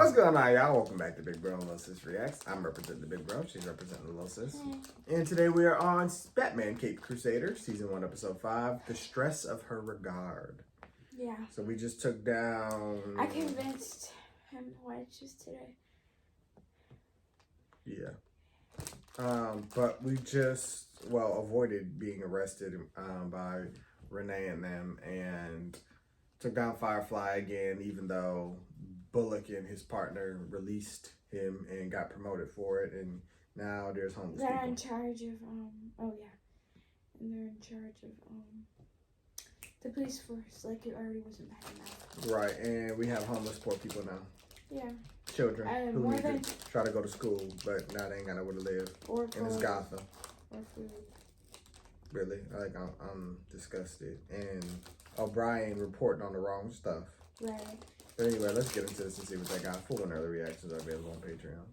What's going on, y'all? Welcome back to Big Bro and Little Sis Reacts. I'm representing the Big Bro. She's representing the Little Sis. And today we are on Batman Caped Crusader, Season 1, Episode 5, The Stress of Her Regard. Yeah. So we just took down... I convinced him to watch this today. Yeah. But we just, avoided being arrested by Renee and them and took down Firefly again, even though Bullock and his partner released him and got promoted for it, and now there's homeless They're people. in charge of, and they're in charge of, the police force, like it already wasn't bad enough. Right, and we have homeless poor people now. Yeah. Children who more need than to try to go to school, but now they ain't got nowhere to live. or And it's Gotham. or food. Really, I'm disgusted. And O'Brien reporting on the wrong stuff. Right. But anyway, let's get into this and see what they got. Full and early reactions are available on Patreon.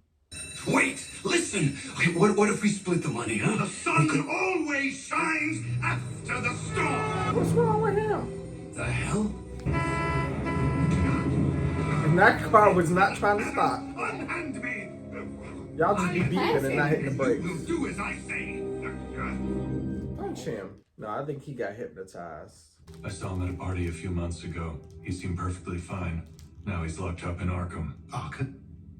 Wait, listen. What if we split the money, huh? The sun always shines after the storm. What's wrong with him? The hell? And that car was not trying to stop. Unhand me. Y'all just be beeping and not hitting the brakes. You will do as I say. Punch him. No, I think he got hypnotized. I saw him at a party a few months ago. He seemed perfectly fine. Now he's locked up in Arkham. Arkham?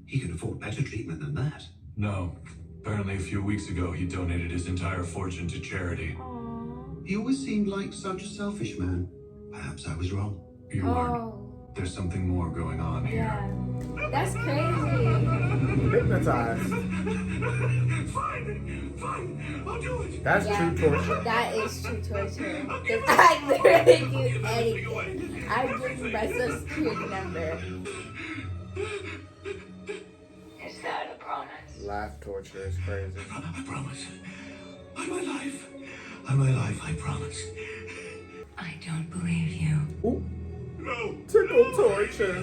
He can afford better treatment than that. No. Apparently a few weeks ago he donated his entire fortune to charity. Aww. He always seemed like such a selfish man. Perhaps I was wrong. You weren't. There's something more going on here. Yeah. That's crazy. Hypnotized. Fine. I'll do it. That's true torture. That is true torture. Because I literally do anything. I give you my social security number. Is that a promise? Life torture is crazy. I promise. I'm alive. I'm alive, I promise. I don't believe you. Ooh. No. Tickle torture.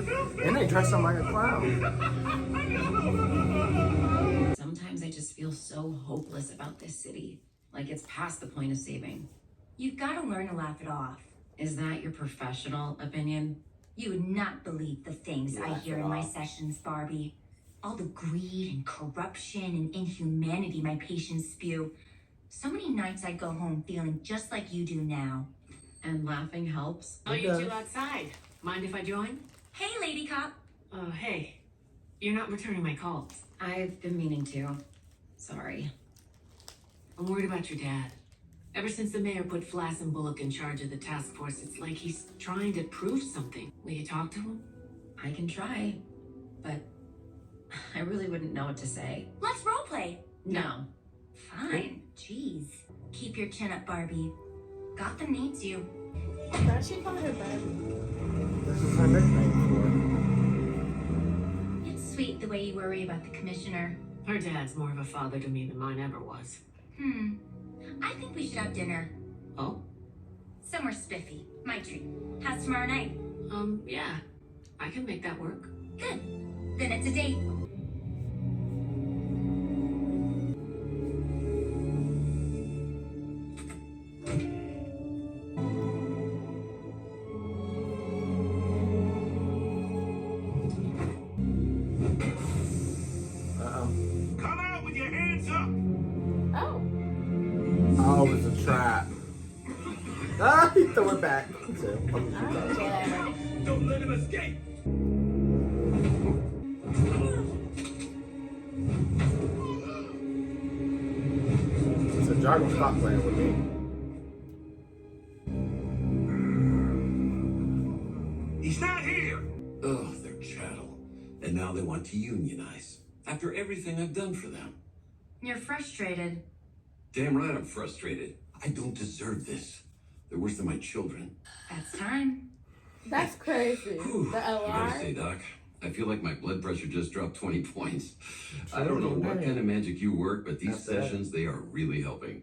And they dress him like a clown. Sometimes I just feel so hopeless about this city. Like it's past the point of saving. You've got to learn to laugh it off. Is that your professional opinion? You would not believe the things I hear in my sessions, Barbie. All the greed and corruption and inhumanity my patients spew. So many nights I go home feeling just like you do now. And laughing helps. Oh, you two outside. Mind if I join? Hey, Lady Cop. Hey. You're not returning my calls. I've been meaning to. Sorry. I'm worried about your dad. Ever since the mayor put Flass and Bullock in charge of the task force, it's like he's trying to prove something. Will you talk to him? I can try, but I really wouldn't know what to say. Let's roleplay. No. Fine. Jeez. Keep your chin up, Barbie. Gotham needs you. Why she call her Barbie? This is her nickname It's sweet the way you worry about the commissioner. Her dad's more of a father to me than mine ever was. I think we should have dinner. Oh? Somewhere spiffy. My treat. How's tomorrow night? Yeah. I can make that work. Good. Then it's a date. Come out with your hands up. Oh. for. Oh, it was a trap. Ah, he threw it back. Yeah. Don't let him escape. So y'all gonna stop playing with me. He's not here. Oh, they're chattel. And now they want to unionize. After everything I've done for them. You're frustrated. Damn right I'm frustrated. I don't deserve this. They're worse than my children. That's time. That's crazy. Whew. The I gotta say, LR. Doc, I feel like my blood pressure just dropped 20 points. I don't know what kind of magic you work, but these sessions, they are really helping.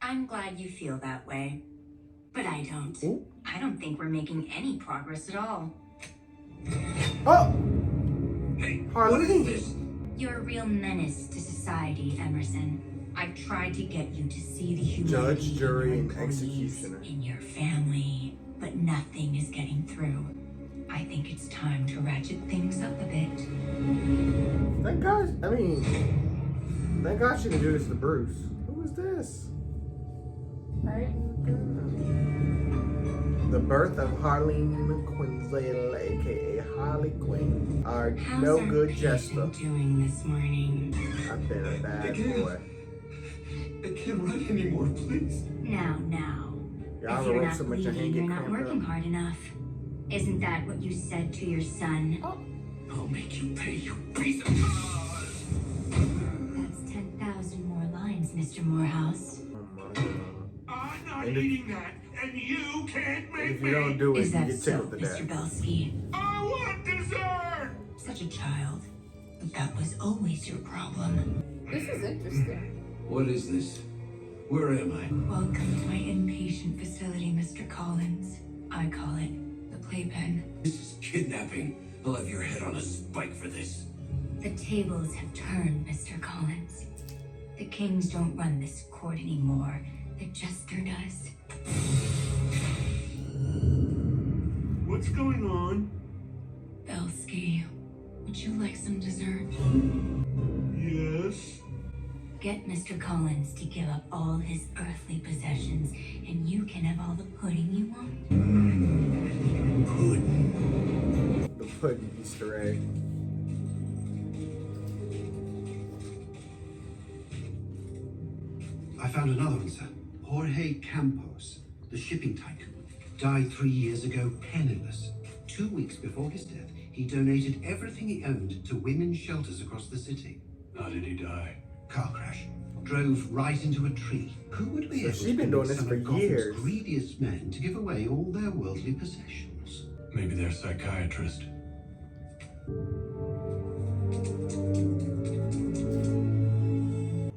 I'm glad you feel that way. But I don't. Ooh. I don't think we're making any progress at all. Oh! Hey, Harley. what is this? You're a real menace to society, Emerson. I've tried to get you to see the humanity Judge, jury, in and your employees, executioner. in your family, but nothing is getting through. I think it's time to ratchet things up a bit. Thank God. I mean, thank God she didn't do this to Bruce. Who is this? Right? The birth of Harleen Quinzel, aka Harley Quinn, our How's no our good patient jester. doing this morning? I've been a bad boy. I can't run anymore, please. Now. Y'all If you're relate not so much I bleeding, can't you're get not cramped working up. hard enough. Isn't that what you said to your son? I'll make you pay, you piece of... That's 10,000 more lines, Mr. Morehouse. Oh my God. I'm not And if- eating that, and you can't And make if you don't do it, Is you that get so, tickled to Mr. death. Belsky? I want dessert! Such a child. But that was always your problem. This is interesting. What is this? Where am I? Welcome to my inpatient facility, Mr. Collins. I call it the playpen. This is kidnapping. I'll have your head on a spike for this. The tables have turned, Mr. Collins. The kings don't run this court anymore. The jester does. What's going on? Belsky, would you like some dessert? Yes. Get Mr. Collins to give up all his earthly possessions, and you can have all the pudding you want. The pudding Easter egg. I found another one, sir. Jorge Campos, the shipping tycoon, died 3 years ago penniless. 2 weeks before his death, he donated everything he owned to women's shelters across the city. How did he die? Car crash. Drove right into a tree. Who would be So able she's to been doing convince this some for of Gotham's years. greediest men to give away all their worldly possessions? Maybe they're psychiatrist.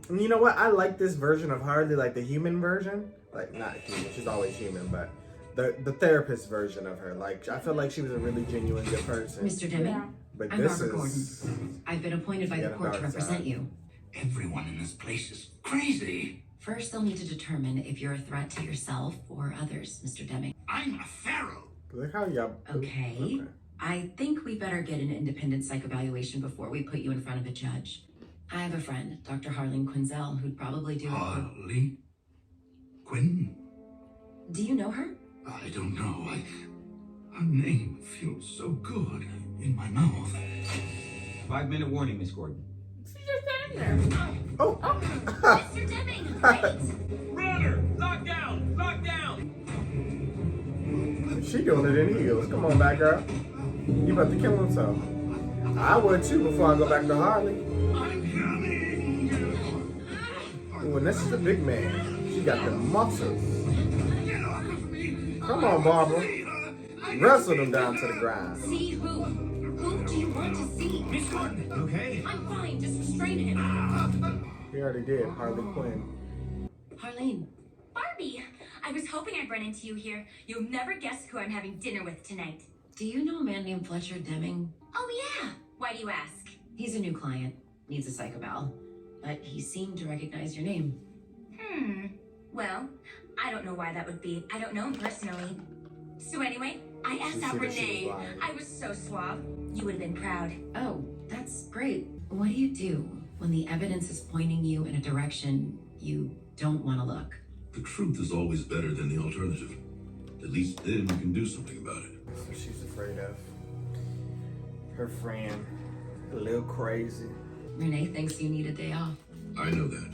And you know what? I like this version of Harley, like the human version. Like, not human, she's always human, but the therapist version of her. Like, I feel like she was a really genuine good person. Mr. Deming, Yeah. But I'm this Barbara is... I've been appointed by Yeah, the the court to dark represent side. you. Everyone in this place is crazy. First, they'll need to determine if you're a threat to yourself or others, Mr. Deming. I'm a pharaoh. Look how y'all... Okay. I think we better get an independent psych evaluation before we put you in front of a judge. I have a friend, Dr. Harleen Quinzel, who'd probably do it. Harley Quinn? Do you know her? I don't know. Her name feels so good in my mouth. 5-minute warning, Miss Gordon. She's just standing there. Oh! Mr. Deming, wait! Runner! Lock down! Lock down! She doing it in heels. Come on back, girl. You about to kill himself. I would too before I go back to Harley. I'm coming! Ooh, and this is a big man. She got the muscles. Get off of me! Come on, Barbara. Wrestle them down to the ground. See who? Who do you want to see? Miss Gordon, okay? I'm fine, just restrain him. He already did. Harley Quinn. Harleen, Barbie, I was hoping I'd run into you here. You'll never guess who I'm having dinner with tonight. do you know a man named Fletcher Deming? Oh yeah, why do you ask? He's a new client, needs a psych eval, but he seemed to recognize your name. Well, I don't know why that would be. I don't know him personally. So anyway, I asked She out said that she was Renee. lying. I was so suave. You would have been proud. Oh, that's great. What do you do when the evidence is pointing you in a direction you don't want to look? The truth is always better than the alternative. At least then you can do something about it. That's what she's afraid of. Her friend. A little crazy. Renee thinks you need a day off. I know that.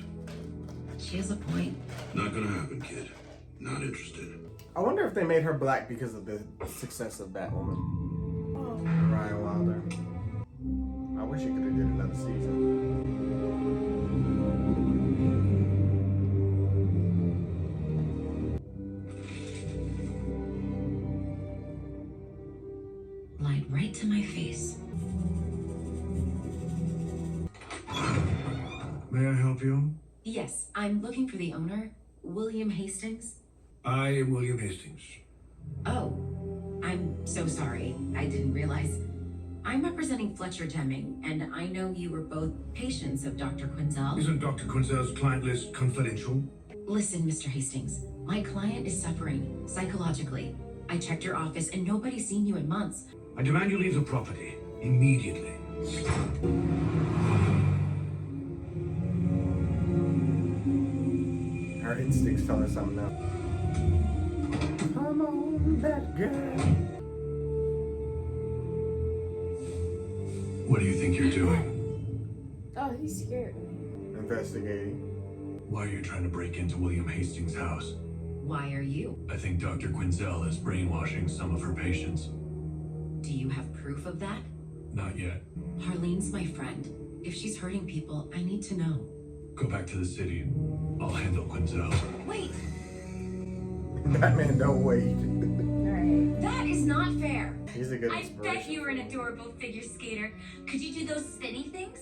She has a point. Not gonna happen, kid. Not interested. I wonder if they made her black because of the success of Batwoman. Oh. Ryan Wilder. I wish he could have did another season. Lied right to my face. May I help you? Yes, I'm looking for the owner, William Hastings. I am William Hastings. Oh, I'm so sorry. I didn't realize. I'm representing Fletcher Deming, and I know you were both patients of Dr. Quinzel. Isn't Dr. Quinzel's client list confidential? Listen, Mr. Hastings, my client is suffering psychologically. I checked your office and nobody's seen you in months. I demand you leave the property immediately. Her instincts tell her something else. Come on, that girl. What do you think you're doing? Oh, he's scared. Investigating. Why are you trying to break into William Hastings' house? Why are you? I think Dr. Quinzel is brainwashing some of her patients. Do you have proof of that? Not yet. Harlene's my friend. If she's hurting people, I need to know. Go back to the city. I'll handle Quinzel. Wait, Batman don't wait. Alright. That is not fair. He's a good I inspiration. bet you were an adorable figure skater. Could you do those spinny things?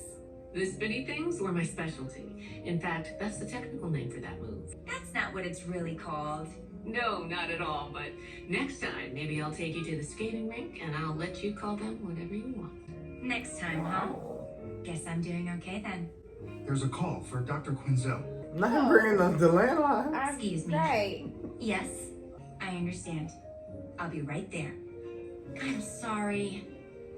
The spinny things were my specialty. In fact, that's the technical name for that move. That's not what it's really called. No, not at all, but next time, maybe I'll take you to the skating rink and I'll let you call them whatever you want. Next time, huh? Guess I'm doing okay then. There's a call for Dr. Quinzel. Not him bringing up the landline. Excuse me. Right. Yes, I understand. I'll be right there. I'm sorry.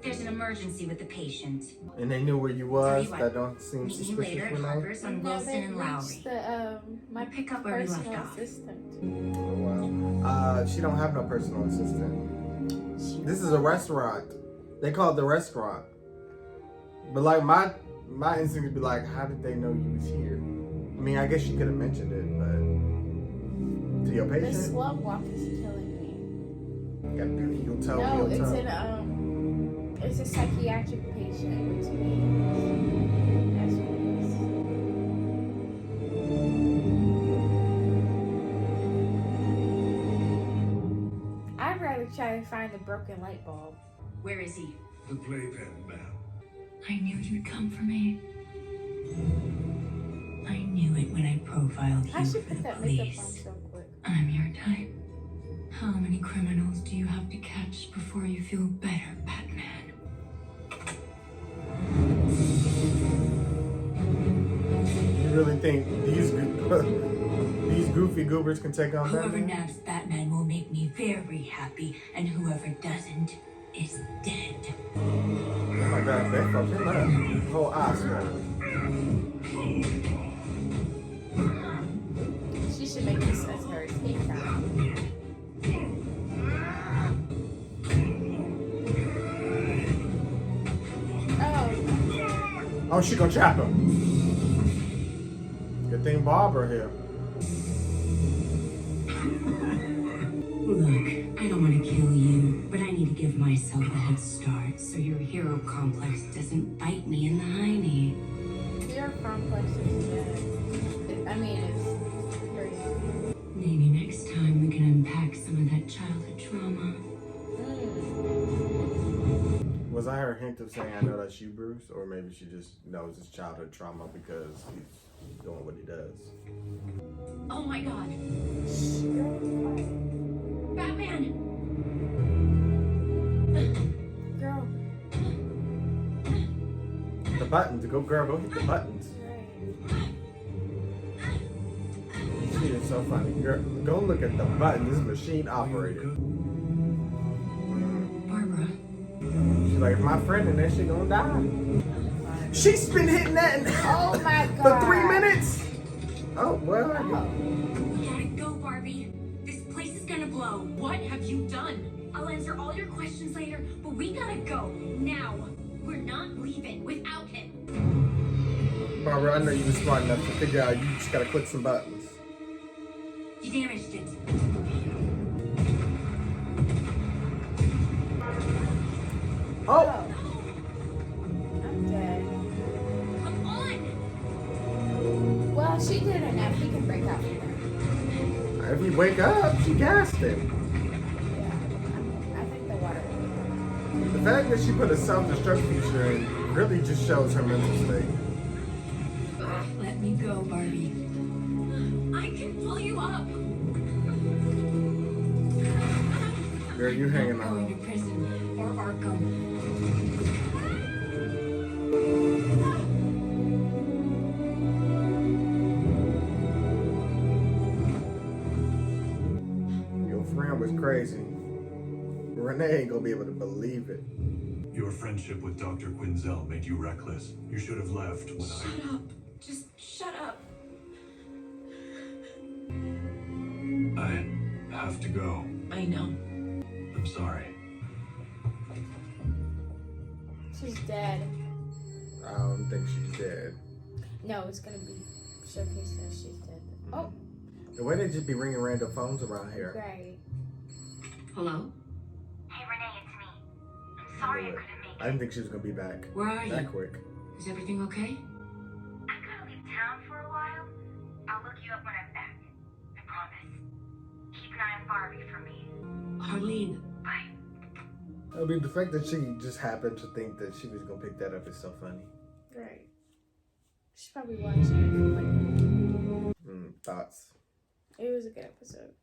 There's an emergency with the patient. And they knew where you was. Tell you That don't seem Meet me suspicious later at for now. Harper's on No, Wilson they and reached Lowry. my Pick up where we left personal off. assistant. Oh, wow. She don't have no personal assistant. This is a restaurant. They call it the restaurant. But like my instinct would be like, how did they know you was here? I mean, I guess you could have mentioned it, but to your The patient, slum walk is killing me. gotta do heel toe, No, heel it's toe. it's a psychiatric patient, which means that's what it is. I'd rather try to find the broken light bulb. Where is he? The playpen, ma'am. I knew you'd come for me. I knew it when I profiled I you should for put the that makeup on police. so quick. I'm your type. How many criminals do you have to catch before you feel better, Batman? You really think these goofy goobers can take on Whoever Batman? nabs Batman will make me very happy, and whoever doesn't is dead. Oh my God, they fucked him up. Whole Oscar. She should make this as her escape route. Oh, she gonna chop him. Good thing Barbara here. Look, I don't want to kill you, but I need to give myself a head start so your hero complex doesn't bite me in the hiney. Your complex is I mean, it's crazy. Maybe next time we can unpack some of that childhood trauma. Was I her hint of saying I know that's you, Bruce? Or maybe she just knows his childhood trauma because he's doing what he does. Oh my god. Batman! Girl. The buttons. Go, girl, go hit the buttons. She is so funny. Girl, go look at the button. This is machine operated. Barbara. She's like, if my friend in there, she gonna die. She's been hitting that Oh my for God. 3 minutes. Oh, well. We gotta go, Barbie. This place is gonna blow. What have you done? I'll answer all your questions later, but we gotta go now. We're not leaving without him. Barbara, I know you were smart enough to figure out you just gotta click some buttons. You damaged it. Oh! I'm dead. Come on! Well, she did enough. He can break out. If he wake up, she gassed him. I think the water will. The fact that she put a self-destruct feature in really just shows her mental state. Let me go, Barbie. I can pull you up. Girl, you hanging Going on. to prison or Arkham. Your friend was crazy. Renee ain't gonna be able to believe it. Your friendship with Dr. Quinzel made you reckless. You should have left when Shut up. Just shut up. I have to go. I know. I'm sorry. She's dead. I don't think she's dead. No, it's gonna be showcased that she's dead. Oh, The way they just be ringing random phones around here. right. Hello? Hey, Renee, it's me. I'm sorry I couldn't make I didn't think she was gonna be back Where are that you? quick. Is everything okay? I gotta leave town for a while. I'll look you up when I'm back. I promise. Keep an eye on Barbie for me. Harleen, Bye. I mean, the fact that she just happened to think that she was gonna pick that up is so funny. Right. She's probably watching Thoughts? it. It was a good episode.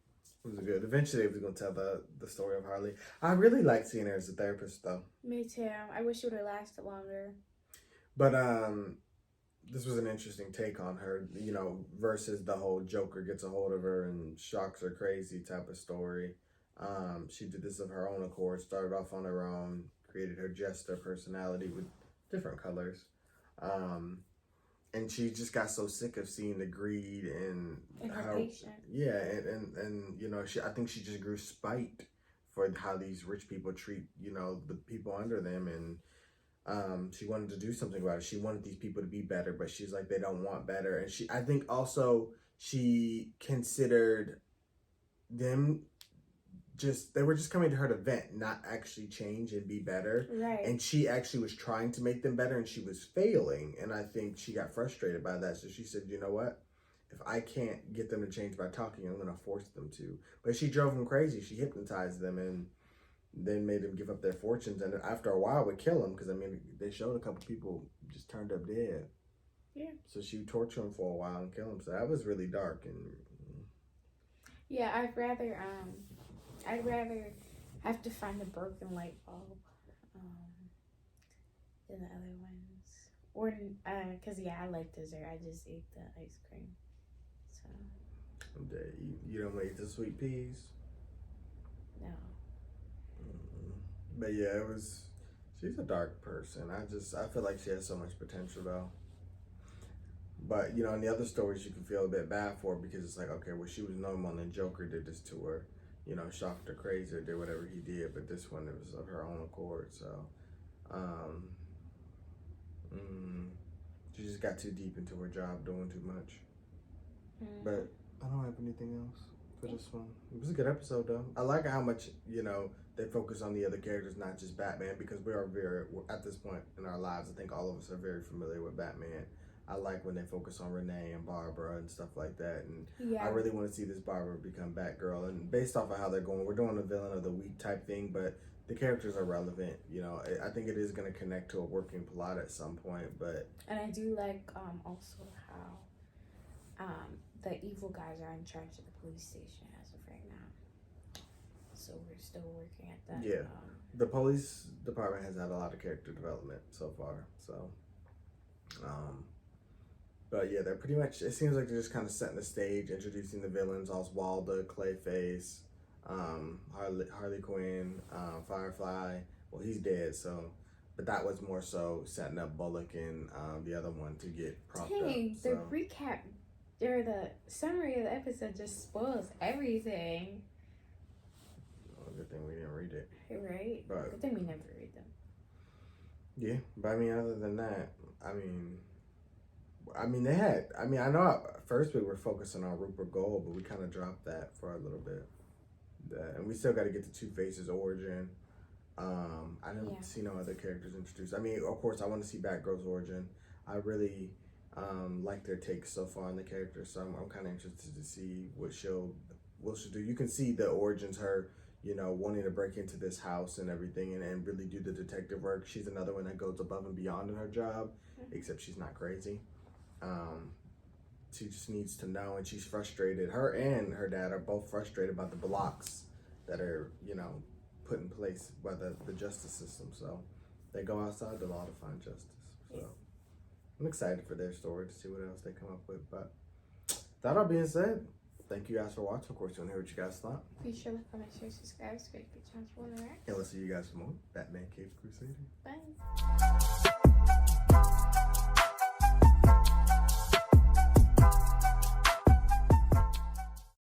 It was good. Eventually, they was gonna tell the story of Harley. I really liked seeing her as a therapist, though. Me too. I wish it would have lasted longer. But this was an interesting take on her, you know, versus the whole Joker gets a hold of her and shocks her crazy type of story. She did this of her own accord, started off on her own, created her jester personality with different colors. And she just got so sick of seeing the greed and her how, patient. yeah, and you know, I think she just grew spite for how these rich people treat, you know, the people under them, and she wanted to do something about it. She wanted these people to be better, but she's like, they don't want better. And I think also she considered them they were just coming to her to vent, not actually change and be better. Right. And she actually was trying to make them better, and she was failing. And I think she got frustrated by that. So she said, you know what? If I can't get them to change by talking, I'm going to force them to. But she drove them crazy. She hypnotized them and then made them give up their fortunes. And after a while, would kill them. Because, I mean, they showed a couple people just turned up dead. Yeah. So she would torture them for a while and kill them. So that was really dark. And yeah, I'd rather have to find a broken light bulb than the other ones. Or, because, yeah, I like dessert. I just ate the ice cream. So. you don't want to eat the sweet peas? No. But yeah, she's a dark person. I feel like she has so much potential though. But, you know, in the other stories, you can feel a bit bad for her because it's like, okay, well, she was normal and then Joker did this to her. You know, shocked her crazy or did whatever he did. But this one, it was of her own accord. So, she just got too deep into her job, doing too much. But I don't have anything else for this one. It was a good episode, though. I like how much, you know, they focus on the other characters, not just Batman, because we're at this point in our lives, I think all of us are very familiar with Batman. I like when they focus on Renee and Barbara and stuff like that. And I really want to see this Barbara become Batgirl. And based off of how they're going, we're doing a villain of the week type thing, but the characters are relevant. You know, I think it is going to connect to a working plot at some point. But and I do like also how the evil guys are in charge of the police station as of right now. So we're still working at that. Yeah, the police department has had a lot of character development so far. So, but yeah, they're pretty much, it seems like they're just kind of setting the stage, introducing the villains, Oswaldo, Clayface, Harley Quinn, Firefly. Well, he's dead, so, but that was more so setting up Bullock and the other one to get propped up. The recap, or the summary of the episode just spoils everything. Well, good thing we didn't read it. Right? But, good thing we never read them. Yeah, but I mean, other than that, they had, I know at first we were focusing on Rupert Gold, but we kind of dropped that for a little bit. And we still got to get to Two-Face's origin. I don't see no other characters introduced. I mean, of course, I want to see Batgirl's origin. I really like their takes so far on the character, so I'm kind of interested to see what she'll do. You can see the origins, her, you know, wanting to break into this house and everything and really do the detective work. She's another one that goes above and beyond in her job, except she's not crazy. She just needs to know, and she's frustrated. Her and her dad are both frustrated about the blocks that are, you know, put in place by the justice system. So they go outside the law to find justice. So I'm excited for their story to see what else they come up with. But that all being said, thank you guys for watching. Of course, you want to hear what you guys thought. Be sure to comment, share, subscribe, so you get a chance to win the rest. And we'll see you guys for more Batman Cave Crusader. Bye.